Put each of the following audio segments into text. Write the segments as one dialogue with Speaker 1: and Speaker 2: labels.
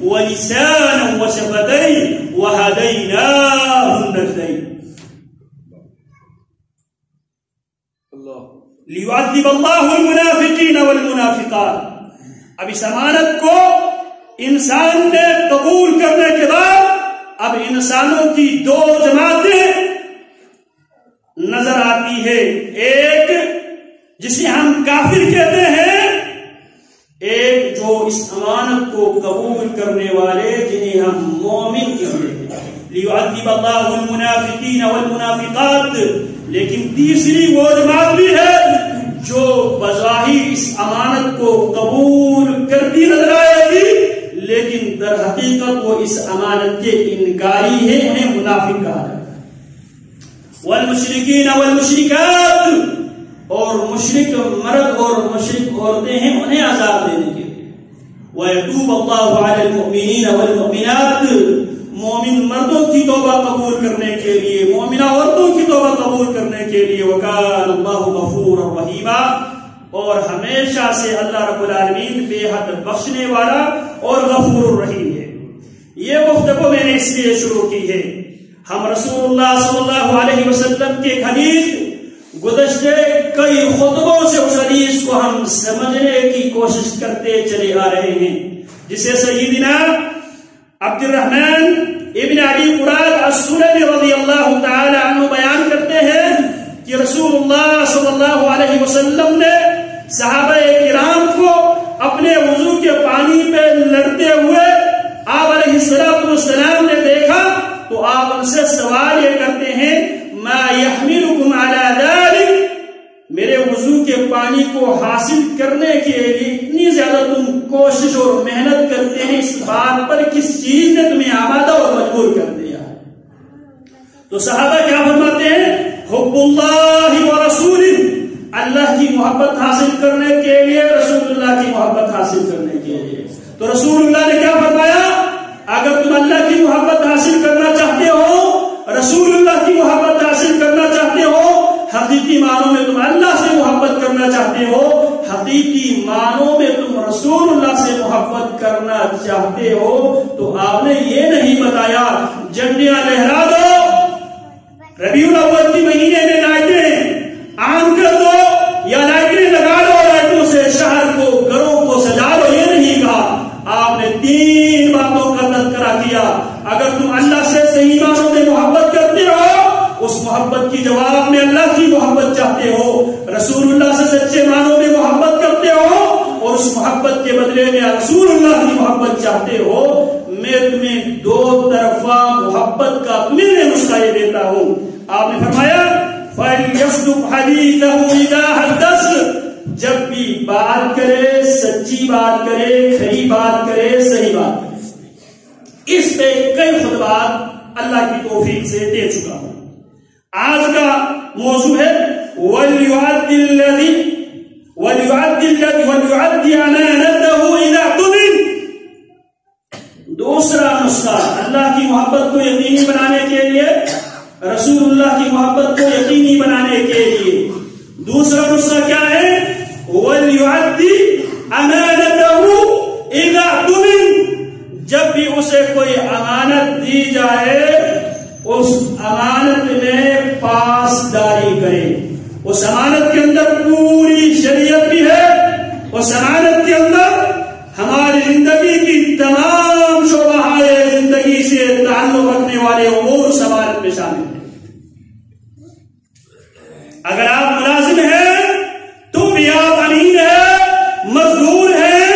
Speaker 1: ولسانا وشفتين وهديناه النجدين ليعذب الله المنافقين والمنافقات۔ اب اس امانت کو انسان نے قبول کرنے کے بعد اب انسانوں کی دو جماعتیں نظر آتی ہے، ایک جسے ہم کافر کہتے ہیں، ایک جو اس امانت کو قبول کرنے والے جنہیں ہم مومن کہتے ہیں۔ لیعذب اللہ المنافقین والمنافقات۔ لیکن تیسری وہ جماعت بھی ہے جو بظاہر اس امانت کو قبول کرتی نظر آئے گی، لیکن در حقیقت وہ اس امانت کے انکاری ہے، انہیں منافق کہا جاتا ہے۔ والمشرکین والمشرکات، اور مشرک مرد اور مشرک عورتیں ہیں، انہیں عذاب دینے کے لیے۔ وَيَتُوبَ اللَّهُ عَلَى الْمُؤْمِنِينَ وَالْمُؤْمِنَاتِ، مومن مردوں کی توبہ قبول کرنے کے لیے، مومنہ عورتوں کی توبہ قبول کرنے کے لیے۔ وَكَانَ اللَّهُ غَفُورًا رَحِيمًا، اور ہمیشہ سے اللہ رب العالمین بے حد بخشنے والا اور غفور الرحیم ہے۔ یہ گفتگو میں نے اس لیے شروع کی ہے، ہم رسول اللہ صلی اللہ علیہ وسلم کے حدیث گزشتے کئی خطبوں سے اس حدیث کو ہم سمجھنے کی کوشش کرتے چلے آ رہے ہیں، جسے سیدنا عبد الرحمن ابن ابی قراد السلمی رضی اللہ تعالی عنہ بیان کرتے ہیں کہ رسول اللہ صلی اللہ علیہ وسلم نے صحابہ کرام کو اپنے وضو کے پانی پہ لڑتے ہوئے آپ علیہ السلام نے دیکھا تو آپ ان سے سوال یہ کرتے ہیں، ما یحملکم علی ذلک، میرے وضو کے پانی کو حاصل کرنے کے لیے اتنی زیادہ تم کوشش اور محنت کرتے ہیں، اس بات پر کس چیز نے تمہیں آمادہ اور مجبور کر دیا؟ تو صحابہ کیا فرماتے ہیں؟ حب اللہ ورسولہ، اللہ کی محبت حاصل کرنے کے لیے، رسول اللہ کی محبت حاصل کرنے کے لیے۔ تو رسول اللہ نے کیا فرمایا؟ اگر تم اللہ کی محبت حاصل کرنا چاہتے ہو، رسول اللہ کی محبت حاصل کرنا چاہتے ہو، حقیقی معنوں میں تم اللہ سے محبت کرنا چاہتے ہو، حقیقی معنوں میں تم رسول اللہ سے محبت کرنا چاہتے ہو، تو آپ نے یہ نہیں بتایا جھنڈیاں لہرا دو، ربیع الاول کے مہینے میں لائٹیں عام کر دو یا لائٹیں لگا دو، لائٹوں سے شہر کو گھروں کو سجا دو، یہ نہیں کہا۔ آپ نے تین باتوں کا تذکرہ کیا۔ اگر تم اللہ سے صحیح معنوں میں محبت کرتے ہو، اس محبت کی جواب میں اللہ کی محبت چاہتے ہو، رسول اللہ سے سچے معنوں میں محبت کرتے ہو اور اس محبت کے بدلے میں رسول اللہ کی محبت چاہتے ہو، میں تمہیں دو طرفہ محبت کا تمہیں میں نسخہ یہ دیتا ہوں۔ آپ نے فرمایا فَلْيَصْدُقْ حَدِيثَهُ إِذَا حَدَّثَ، جب بھی بات کرے سچی بات کرے، کھری بات کرے، صحیح بات کرے۔ اس پہ کئی خطبات اللہ کی توفیق سے دے چکا ہوں۔ آج کا موضوع ہے وَلْيُعَدِّ أَمَانَتَهُ إِذَا اؤْتُمِنَ۔ دوسرا نسخہ اللہ کی محبت کو یقینی بنانے کے لیے، رسول اللہ کی محبت کو یقینی بنانے کے لیے دوسرا نسخہ کیا ہے؟ وَلْيُعَدِّ أَمَانَتَهُ إِذَا اؤْتُمِنَ، جب بھی اسے کوئی امانت دی جائے اس امانت میں پاسداری کرے۔ اس امانت کے اندر پوری شریعت بھی ہے، اس امانت کے اندر ہماری زندگی کی تمام شعبہ زندگی سے تعلق رکھنے والے امور اس امانت میں شامل ہیں۔ اگر آپ ملازم ہیں تو بھی آپ امین ہیں، مزدور ہیں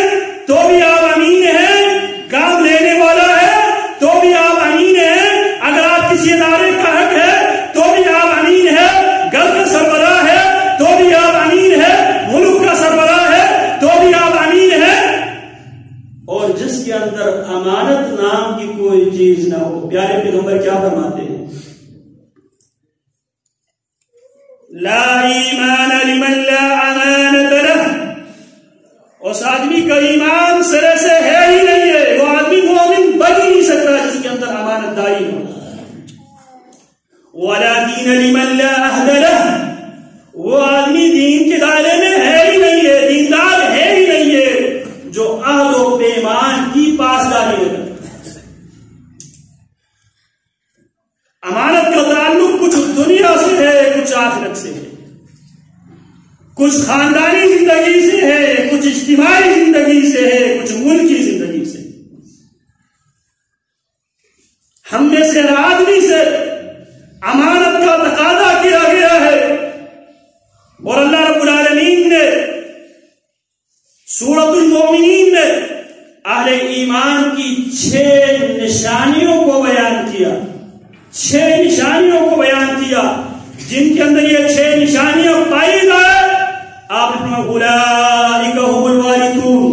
Speaker 1: تو بھی آپ امین ہیں، کام لینے والا ہے تو بھی آپ امین ہیں، اگر آپ کسی ادارے کا حق ہے تو بھی آپ امین ہیں، گھر کا سربراہ ہے تو بھی آپ امین ہیں، ملک کا سربراہ ہے تو بھی آپ امین ہیں۔ اور جس کے اندر امانت نام کی کوئی چیز نہ ہو، پیارے پیغمبر کیا فرماتے ہیں؟ لا ایمان لمن لا امانت لہ، اس آدمی کا ایمان سرے سے ہے ہی نہیں ہے، وہ آدمی مومن بن ہی نہیں سکتا جس کے اندر امانت داری ہو۔ ولا دین لمن لا عہد لہ، وہ آدمی دین کے دائرے میں ہے ہی نہیں ہے، دیندار ہے ہی نہیں ہے جو عہد و پیمان کی پاسداری ہے۔ آخرت سے ہے، کچھ خاندانی زندگی سے ہے، کچھ اجتماعی زندگی سے ہے، کچھ ملکی زندگی سے۔ ہم میں سے ہر آدمی سے امانت کا تقاضا کیا گیا ہے، اور اللہ رب العالمین نے سورۃ المومنین میں اہل ایمان کی 6 نشانیوں کو بیان کیا، 6 نشانیوں کو بیان کیا، جن کے اندر یہ 6 نشانیاں پائی جائے آپ نے اولئک هم الوارثون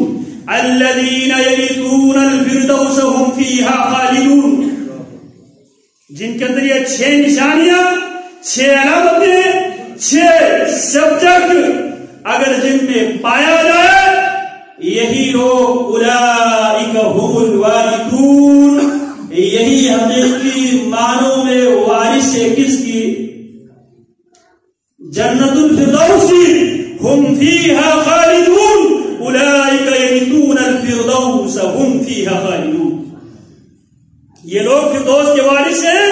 Speaker 1: الذین یرثون الفردوس هم فیہا خالدون، جن کے اندر یہ 6 نشانیاں، 6 علامتیں، 6 سبجیکٹ اگر جن میں پایا جائے، یہی لوگ اولئک هم الوارثون، یہی حقیقی معنوں میں وارث ہے کس کی؟ جنت الفردوس هم فیہا خالدون، اولئک یرثون الفردوس هم فیہا خالدون، یہ لوگ فردوس کے وارث ہیں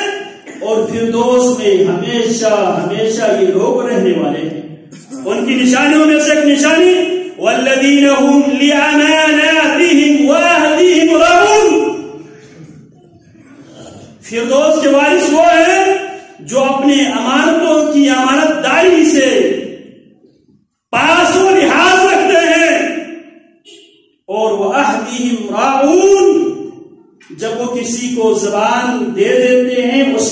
Speaker 1: اور فردوس میں ہمیشہ ہمیشہ یہ لوگ رہنے والے ہیں۔ ان کی نشانیوں میں سے ایک نشانی والذین هم لأماناتهم وعهدهم راعون، فردوس کے وارث وہ ہیں جو اپنے امانتوں کی امانت داری سے پاس و لحاظ رکھتے ہیں، اور وعهدهم راعون، جب وہ کسی کو زبان دے دیتے ہیں اس